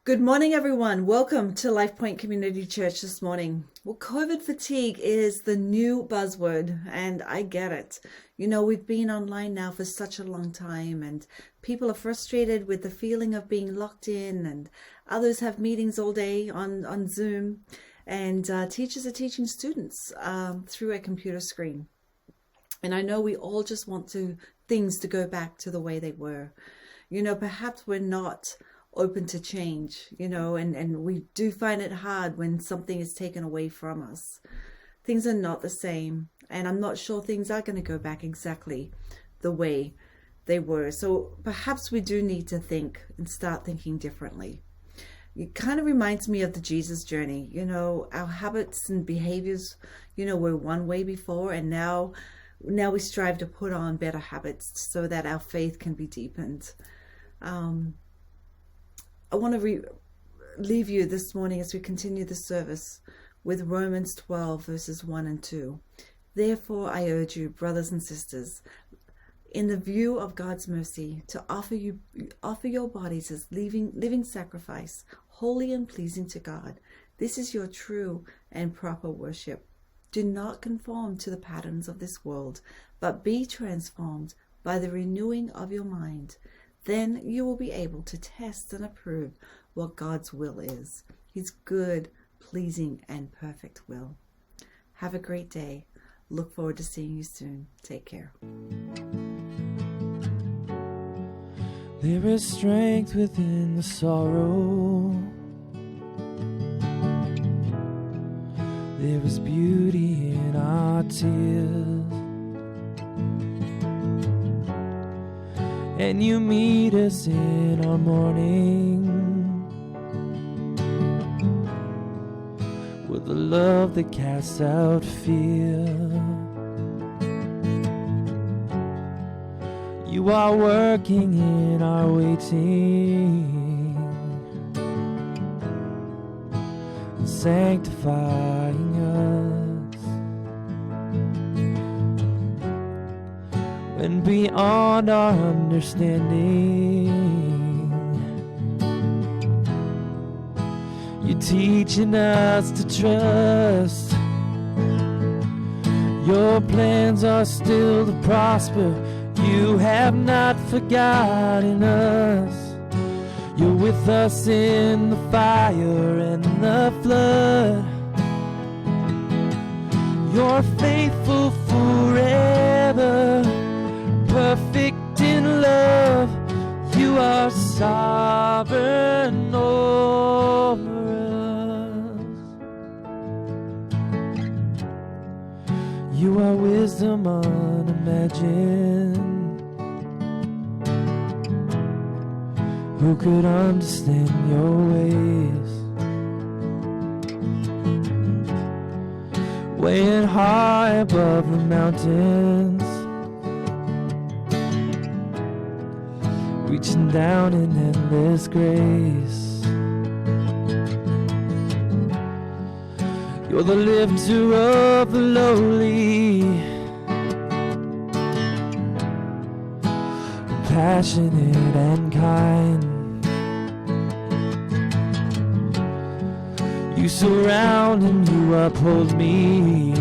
Good morning, everyone. Welcome to LifePoint Community Church this morning. Well, COVID fatigue is the new buzzword, and I get it. You know, we've been online now for such a long time, and people are frustrated with the feeling of being locked in, and others have meetings all day on Zoom, and teachers are teaching students through a computer screen. And I know we all just want things to go back to the way they were. You know, perhaps we're not open to change, and we do find it hard when something is taken away from us. Things are not the same, and I'm not sure things are going to go back exactly the way they were. So perhaps we do need to think and start thinking differently. It kind of reminds me of the Jesus journey. Our habits and behaviors, were one way before, and now we strive to put on better habits so that our faith can be deepened. I want to leave you this morning as we continue the service with Romans 12 verses 1 and 2. Therefore, I urge you, brothers and sisters, in the view of God's mercy, to offer your bodies as living sacrifice, holy and pleasing to God. This is your true and proper worship. Do not conform to the patterns of this world, but be transformed by the renewing of your mind. Then you will be able to test and approve what God's will is, his good, pleasing, and perfect will. Have a great day. Look forward to seeing you soon. Take care. There is strength within the sorrow. There is beauty in our tears. And you meet us in our morning with a love that casts out fear. You are working in our waiting, sanctifying us. And beyond our understanding, you're teaching us to trust. Your plans are still to prosper. You have not forgotten us. You're with us in the fire and the flood. You're faithful forever, perfect in love. You are sovereign over us. You are wisdom unimagined. Who could understand your ways? Weighing high above the mountains, reaching down in endless grace. You're the lifter of the lowly, compassionate and kind. You surround and you uphold me,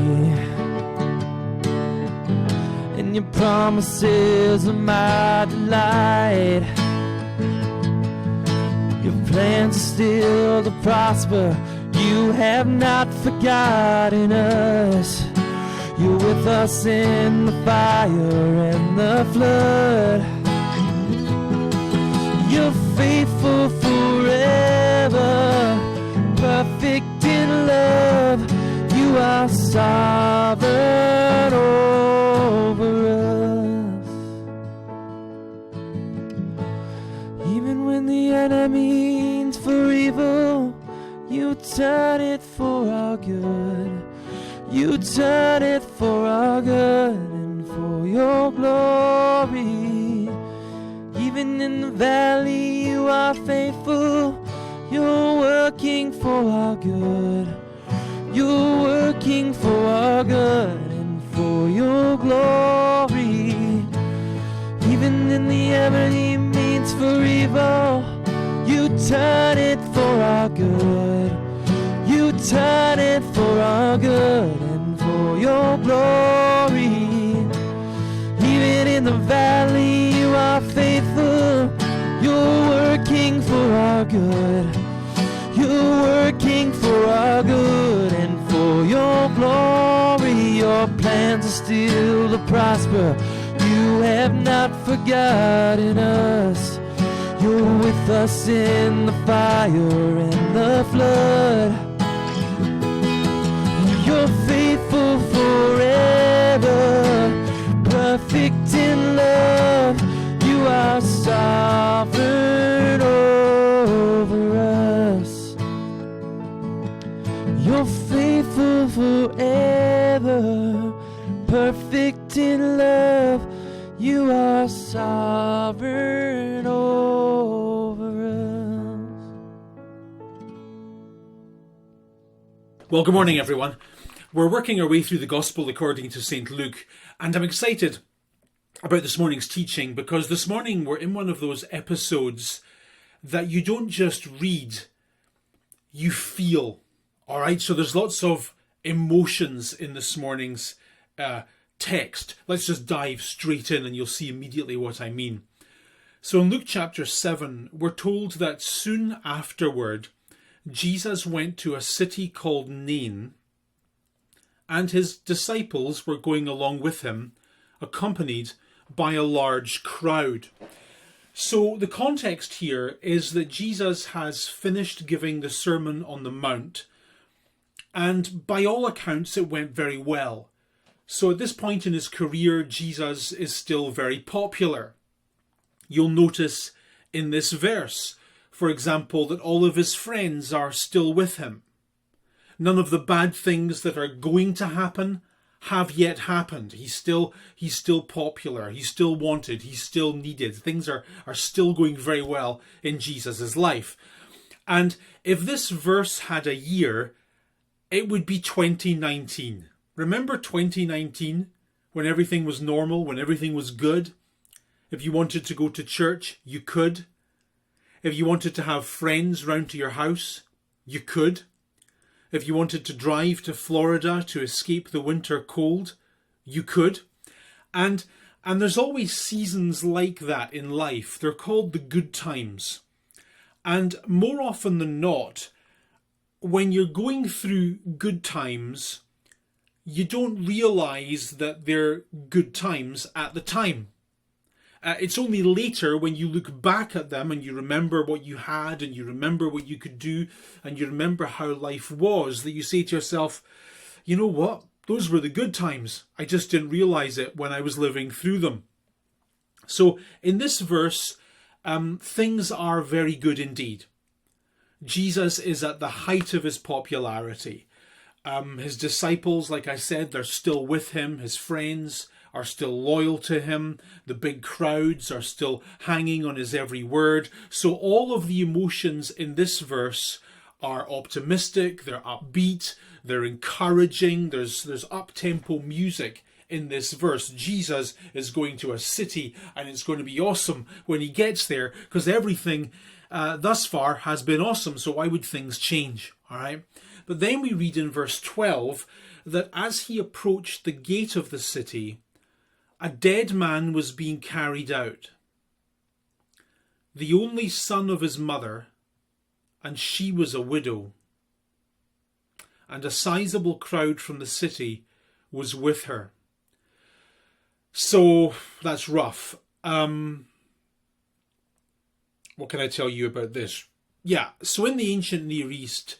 and your promises are my delight. Your plans are still to prosper. You have not forgotten us. You're with us in the fire and the flood. You're faithful forever, perfect in love. You are sovereign over us. Even when the enemy means for evil, you turn it for our good. You turn it for our good and for your glory. Even in the valley you are faithful. You're working for our good. You're working for our good and for your glory. Even in the enemy means for evil, you turn it for our good. You turn it for our good and for your glory. Even in the valley, you are faithful. You're working for our good. You're working for our good and for your glory. Your plans are still to prosper. You have not forgotten us. You're with us in the fire and the flood. You're faithful forever, perfect in love. You are sovereign over us. You're faithful forever, perfect in love. You are sovereign over us. Well, good morning, everyone. We're working our way through the Gospel according to St. Luke, and I'm excited about this morning's teaching because this morning we're in one of those episodes that you don't just read, you feel. All right, so there's lots of emotions in this morning's text. Let's just dive straight in and you'll see immediately what I mean. So in Luke chapter 7, we're told that soon afterward, Jesus went to a city called Nain, and his disciples were going along with him, accompanied by a large crowd. So the context here is that Jesus has finished giving the Sermon on the Mount, and by all accounts it went very well. So at this point in his career, Jesus is still very popular. You'll notice in this verse, for example, that all of his friends are still with him. None of the bad things that are going to happen have yet happened. He's still popular. He's still wanted. He's still needed. Things are still going very well in Jesus' life. And if this verse had a year, it would be 2019. Remember 2019, when everything was normal, when everything was good? If you wanted to go to church, you could. If you wanted to have friends round to your house, you could. If you wanted to drive to Florida to escape the winter cold, you could. And there's always seasons like that in life. They're called the good times. And more often than not, when you're going through good times, you don't realise that they're good times at the time. It's only later when you look back at them and you remember what you had and you remember what you could do and you remember how life was that you say to yourself, you know what? Those were the good times. I just didn't realise it when I was living through them. So in this verse, things are very good indeed. Jesus is at the height of his popularity. His disciples, like I said, they're still with him. His friends are still loyal to him. The big crowds are still hanging on his every word. So all of the emotions in this verse are optimistic, they're upbeat, they're encouraging, there's up-tempo music in this verse. Jesus is going to a city and it's going to be awesome when he gets there because everything thus far has been awesome, so why would things change? All right. But then we read in verse 12 that as he approached the gate of the city, a dead man was being carried out, the only son of his mother, and she was a widow. And a sizable crowd from the city was with her. So that's rough. What can I tell you about this? Yeah, so in the ancient Near East,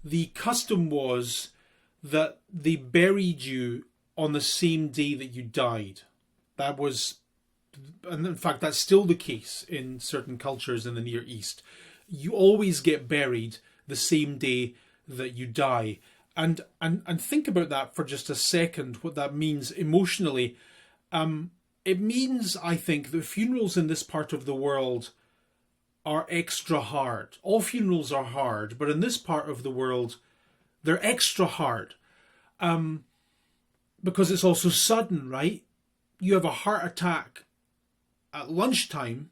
the custom was that they buried you on the same day that you died. That was, and in fact, that's still the case in certain cultures in the Near East. You always get buried the same day that you die. And think about that for just a second, what that means emotionally. It means, I think, that funerals in this part of the world are extra hard. All funerals are hard, but in this part of the world, they're extra hard. Because it's also sudden, right? You have a heart attack at lunchtime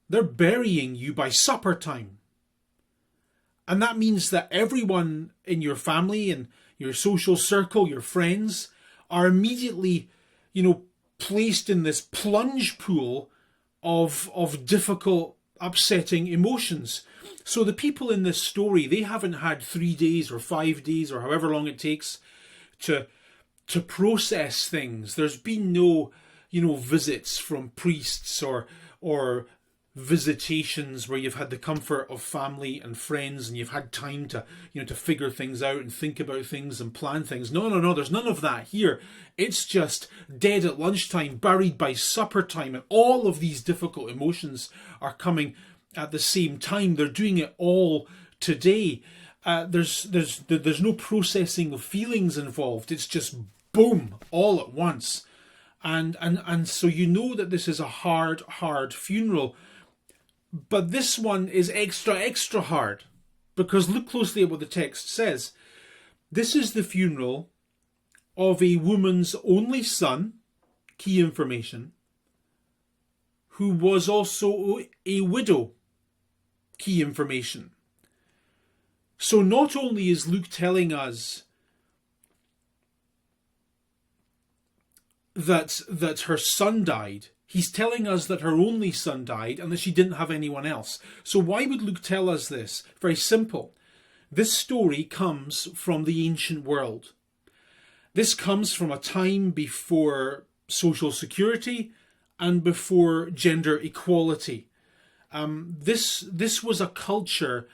they're burying you by supper time. And that means that everyone in your family and your social circle, your friends, are immediately, placed in this plunge pool of difficult, upsetting emotions. So the people in this story, they haven't had 3 days or 5 days or however long it takes to process things. There's been no, visits from priests or visitations where you've had the comfort of family and friends and you've had time to figure things out and think about things and plan things. No, there's none of that here. It's just dead at lunchtime, buried by supper time, and all of these difficult emotions are coming at the same time. They're doing it all today. There's no processing of feelings involved. It's just boom, all at once. And so that this is a hard funeral. But this one is extra hard, because look closely at what the text says. This is the funeral of a woman's only son, key information, who was also a widow, key information. So not only is Luke telling us that her son died, he's telling us that her only son died and that she didn't have anyone else. So why would Luke tell us this? Very simple. This story comes from the ancient world. This comes from a time before social security and before gender equality. This was a culture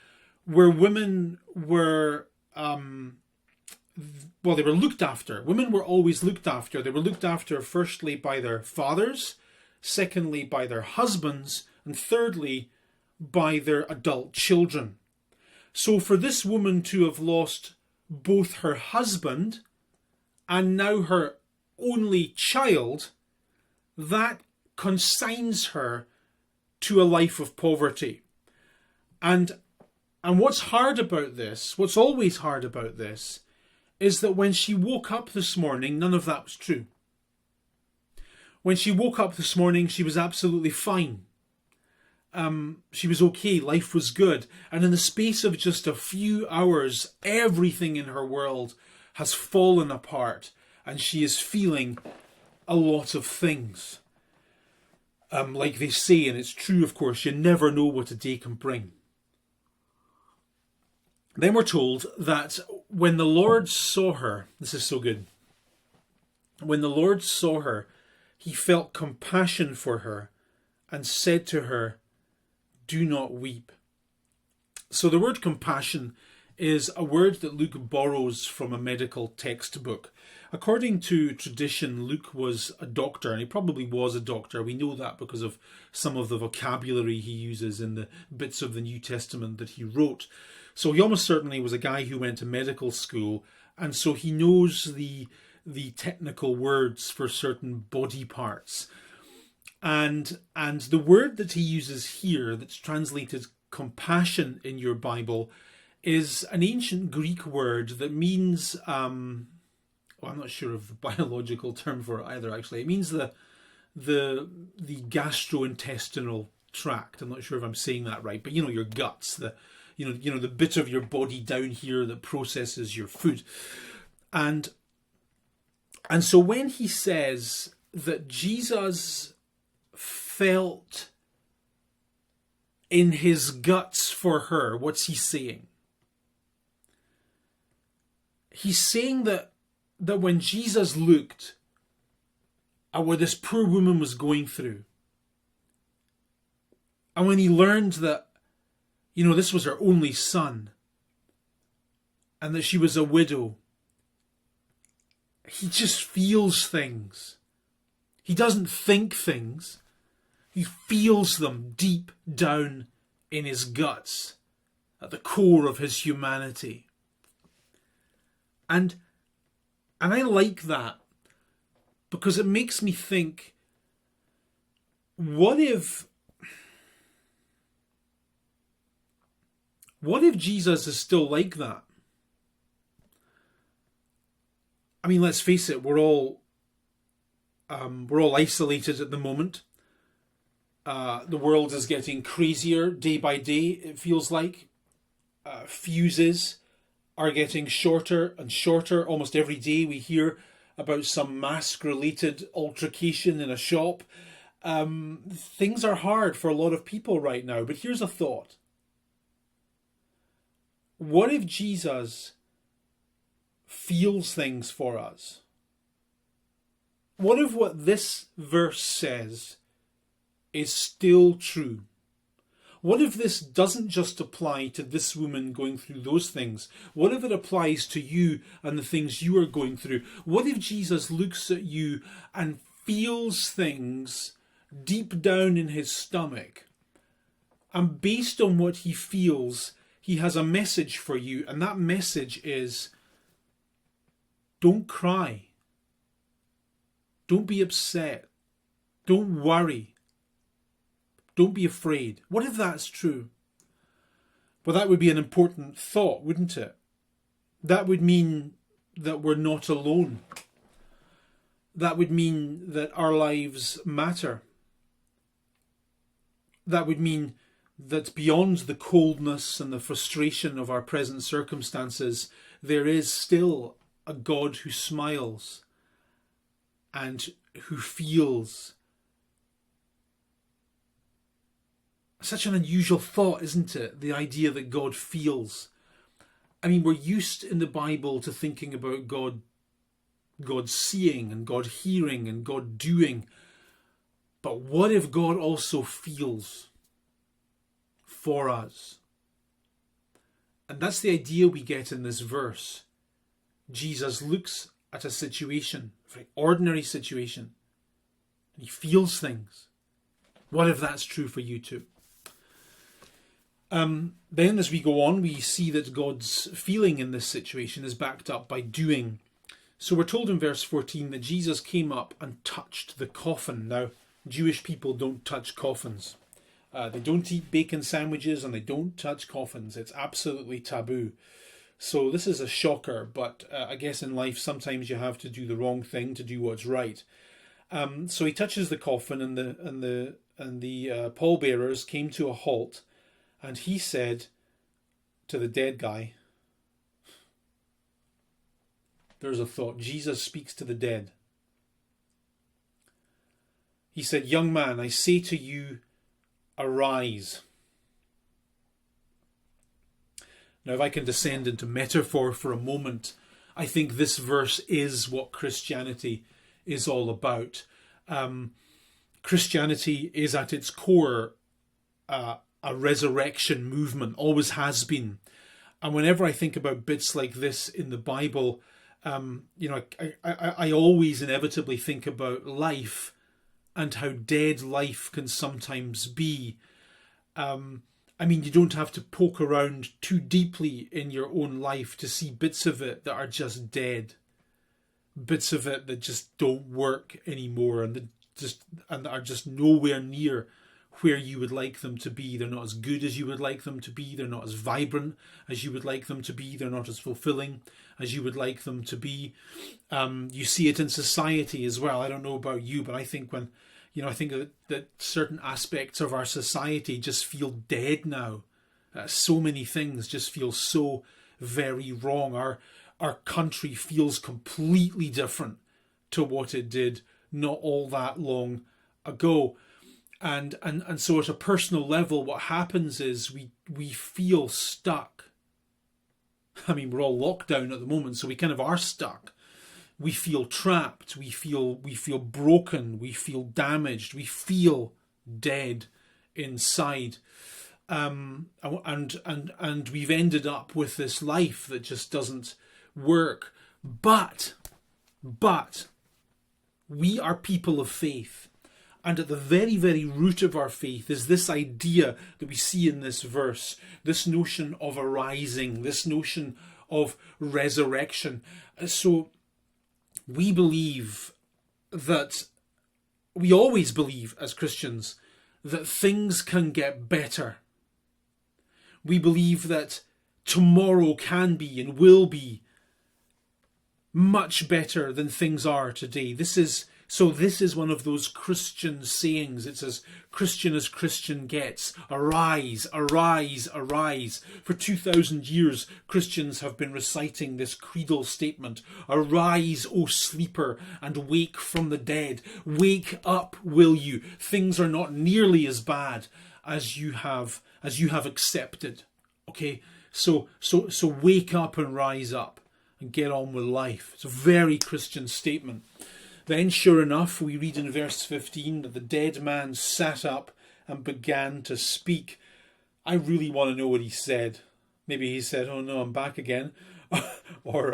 where women were they were looked after. Women were always looked after. They were looked after firstly by their fathers, secondly by their husbands, and thirdly by their adult children. So for this woman to have lost both her husband and now her only child, that consigns her to a life of poverty. And what's hard about this, what's always hard about this, is that when she woke up this morning, none of that was true. When she woke up this morning, she was absolutely fine. She was okay, life was good. And in the space of just a few hours, everything in her world has fallen apart, and she is feeling a lot of things. Like they say, and it's true of course, you never know what a day can bring. Then we're told that when the Lord saw her, this is so good, when the Lord saw her, he felt compassion for her and said to her, "Do not weep." So the word compassion is a word that Luke borrows from a medical textbook. According to tradition, Luke was a doctor, and he probably was a doctor. We know that because of some of the vocabulary he uses in the bits of the New Testament that he wrote. So he almost certainly was a guy who went to medical school, and so he knows the technical words for certain body parts. And the word that he uses here, that's translated compassion in your Bible, is an ancient Greek word that means, I'm not sure of the biological term for it either, actually. It means the gastrointestinal tract. I'm not sure if I'm saying that right, but your guts, the bit of your body down here that processes your food. And so when he says that Jesus felt in his guts for her, what's he saying? He's saying that when Jesus looked at what this poor woman was going through, and when he learned that, this was her only son, and that she was a widow, he just feels things. He doesn't think things. He feels them deep down in his guts, at the core of his humanity. And I like that, because it makes me think, what if Jesus is still like that? I mean, let's face it, we're all isolated at the moment. The world is getting crazier day by day, it feels like. Fuses are getting shorter and shorter. Almost every day we hear about some mask-related altercation in a shop. Things are hard for a lot of people right now. But here's a thought. What if Jesus feels things for us? What if what this verse says is still true? What if this doesn't just apply to this woman going through those things? What if it applies to you and the things you are going through? What if Jesus looks at you and feels things deep down in his stomach? And based on what he feels, he has a message for you. And that message is, don't cry. Don't be upset. Don't worry. Don't be afraid. What if that's true? Well, that would be an important thought, wouldn't it? That would mean that we're not alone. That would mean that our lives matter. That would mean that beyond the coldness and the frustration of our present circumstances, there is still a God who smiles and who feels. Such an unusual thought, isn't it? The idea that God feels. I mean, we're used in the Bible to thinking about God seeing and God hearing and God doing. But what if God also feels for us? And that's the idea we get in this verse. Jesus looks at a situation, a very ordinary situation, and he feels things. What if that's true for you too? Then as we go on, we see that God's feeling in this situation is backed up by doing. So we're told in verse 14 that Jesus came up and touched the coffin. Now, Jewish people don't touch coffins. They don't eat bacon sandwiches and they don't touch coffins. It's absolutely taboo. So this is a shocker, but I guess in life sometimes you have to do the wrong thing to do what's right. So he touches the coffin, and the pallbearers came to a halt. And he said to the dead guy, there's a thought. Jesus speaks to the dead. He said, young man, I say to you, arise. Now, if I can descend into metaphor for a moment, I think this verse is what Christianity is all about. Christianity is at its core a resurrection movement, always has been. And whenever I think about bits like this in the Bible, I always inevitably think about life and how dead life can sometimes be. I mean, you don't have to poke around too deeply in your own life to see bits of it that are just dead. Bits of it that just don't work anymore and that are just nowhere near where you would like them to be. They're not as good as you would like them to be. They're not as vibrant as you would like them to be. They're not as fulfilling as you would like them to be. You see it in society as well. I don't know about you, but I think that certain aspects of our society just feel dead now. So many things just feel so very wrong. Our country feels completely different to what it did not all that long ago. And so at a personal level, what happens is we feel stuck. I mean, we're all locked down at the moment, so we kind of are stuck. We feel trapped. We feel broken. We feel damaged. We feel dead inside. And we've ended up with this life that just doesn't work. But we are people of faith. And at the very, very root of our faith is this idea that we see in this verse, this notion of arising, this notion of resurrection. So we believe that, we always believe as Christians, that things can get better. We believe that tomorrow can be and will be much better than things are today. This is So this is one of those Christian sayings. It's as Christian as Christian gets. Arise, arise, arise. For 2,000 years, Christians have been reciting this creedal statement. Arise, O sleeper, and wake from the dead. Wake up, will you? Things are not nearly as bad as you have accepted. Okay? So wake up and rise up and get on with life. It's a very Christian statement. Then, sure enough, we read in verse 15 that the dead man sat up and began to speak. I really want to know what he said. Maybe he said, "Oh no, I'm back again," or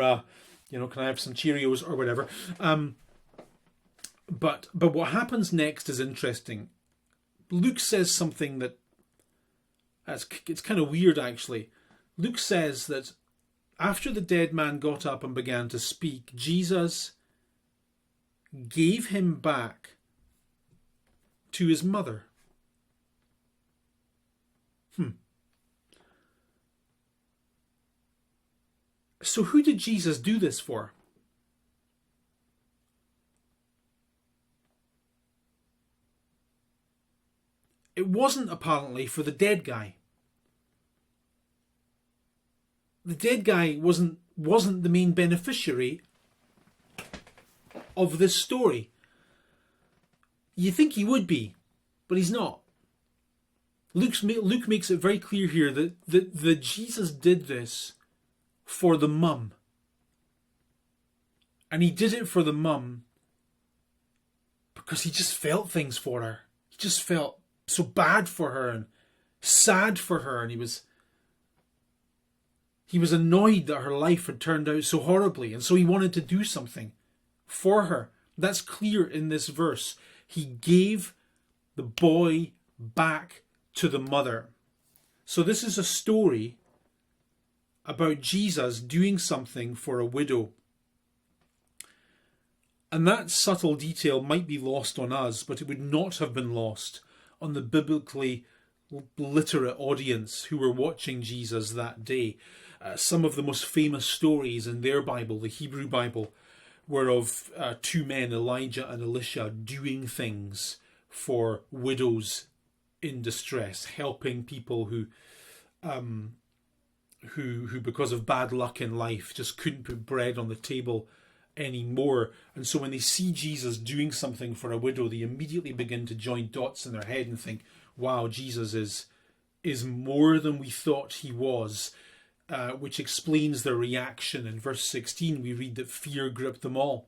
"Can I have some Cheerios?" or whatever. But what happens next is interesting. Luke says something it's kind of weird, actually. Luke says that after the dead man got up and began to speak, Jesus gave him back to his mother. So who did Jesus do this for? It wasn't apparently for the dead guy. The dead guy wasn't the main beneficiary of this story. You think he would be, but he's not. Luke makes it very clear here that Jesus did this for the mum. And he did it for the mum because he just felt things for her. He just felt so bad for her and sad for her, and he was annoyed that her life had turned out so horribly, and so he wanted to do something for her. That's clear in this verse. He gave the boy back to the mother. So this is a story about Jesus doing something for a widow. And that subtle detail might be lost on us, but it would not have been lost on the biblically literate audience who were watching Jesus that day. Some of the most famous stories in their Bible, the Hebrew Bible, were of two men, Elijah and Elisha, doing things for widows in distress, helping people who because of bad luck in life just couldn't put bread on the table anymore. And so when they see Jesus doing something for a widow, they immediately begin to join dots in their head and think, wow, Jesus is more than we thought he was. Which explains their reaction. In verse 16, we read that fear gripped them all.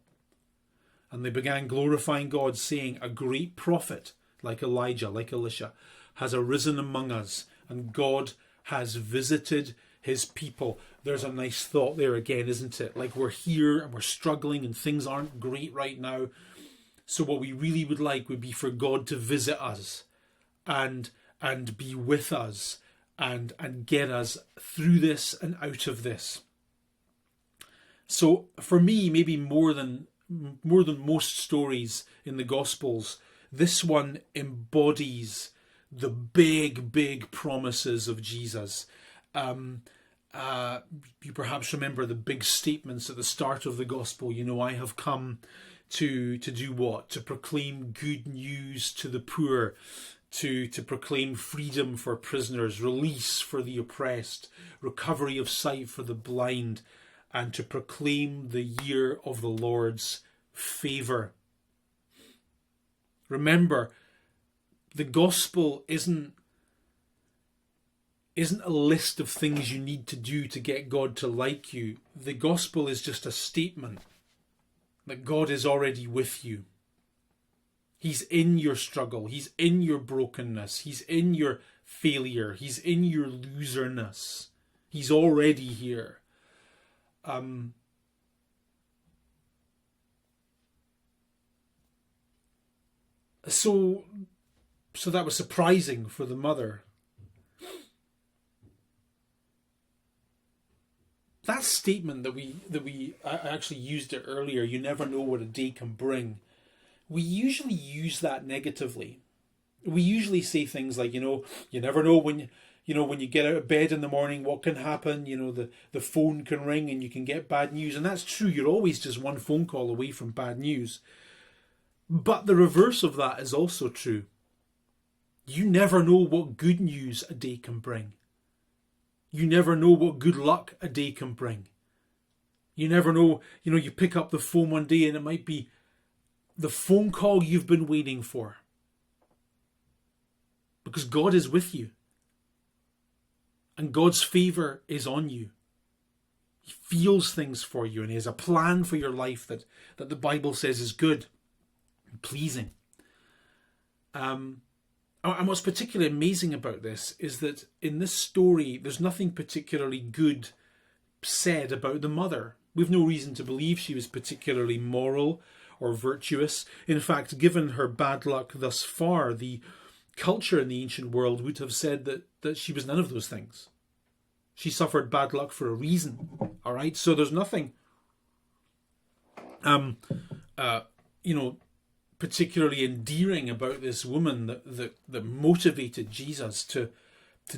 And they began glorifying God, saying, a great prophet, like Elijah, like Elisha, has arisen among us, and God has visited his people. There's a nice thought there again, isn't it? Like, we're here and we're struggling and things aren't great right now. So what we really would like would be for God to visit us and be with us and get us through this and out of this. So for me, maybe more than most stories in the Gospels, this one embodies the big promises of Jesus. You perhaps remember the big statements at the start of the Gospel. I have come to do what? To proclaim good news to the poor, to proclaim freedom for prisoners, release for the oppressed, recovery of sight for the blind, and to proclaim the year of the Lord's favour. Remember, the gospel isn't a list of things you need to do to get God to like you. The gospel is just a statement that God is already with you. He's in your struggle. He's in your brokenness. He's in your failure. He's in your loserness. He's already here. So that was surprising for the mother. That statement that we actually used it earlier, you never know what a day can bring. We usually use that negatively. We usually say things like, you never know when you get out of bed in the morning, what can happen. The phone can ring and you can get bad news. And that's true. You're always just one phone call away from bad news. But the reverse of that is also true. You never know what good news a day can bring. You never know what good luck a day can bring. You never know, you pick up the phone one day and it might be the phone call you've been waiting for. Because God is with you. And God's favour is on you. He feels things for you and He has a plan for your life that the Bible says is good and pleasing. And what's particularly amazing about this is that in this story, there's nothing particularly good said about the mother. We've no reason to believe she was particularly moral or virtuous. In fact, given her bad luck thus far, the culture in the ancient world would have said that she was none of those things. She suffered bad luck for a reason. All right, so there's nothing, particularly endearing about this woman that motivated Jesus to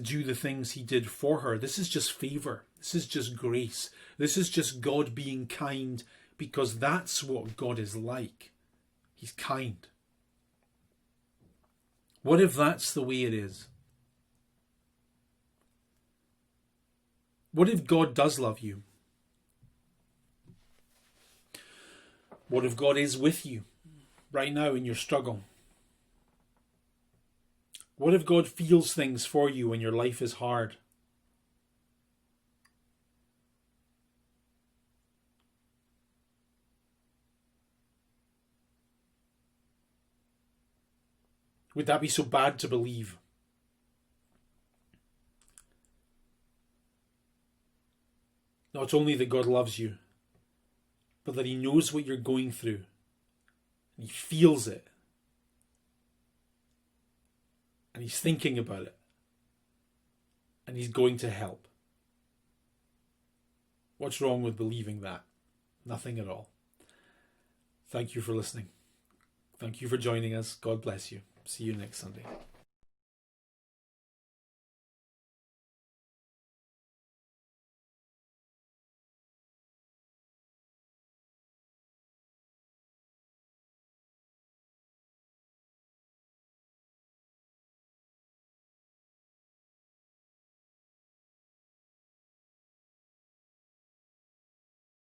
do the things He did for her. This is just favour. This is just grace. This is just God being kind, because that's what God is like. He's kind. What if that's the way it is? What if God does love you? What if God is with you right now in your struggle? What if God feels things for you when your life is hard? Would that be so bad to believe? Not only that God loves you, but that He knows what you're going through. And He feels it. And He's thinking about it. And He's going to help. What's wrong with believing that? Nothing at all. Thank you for listening. Thank you for joining us. God bless you. See you next Sunday.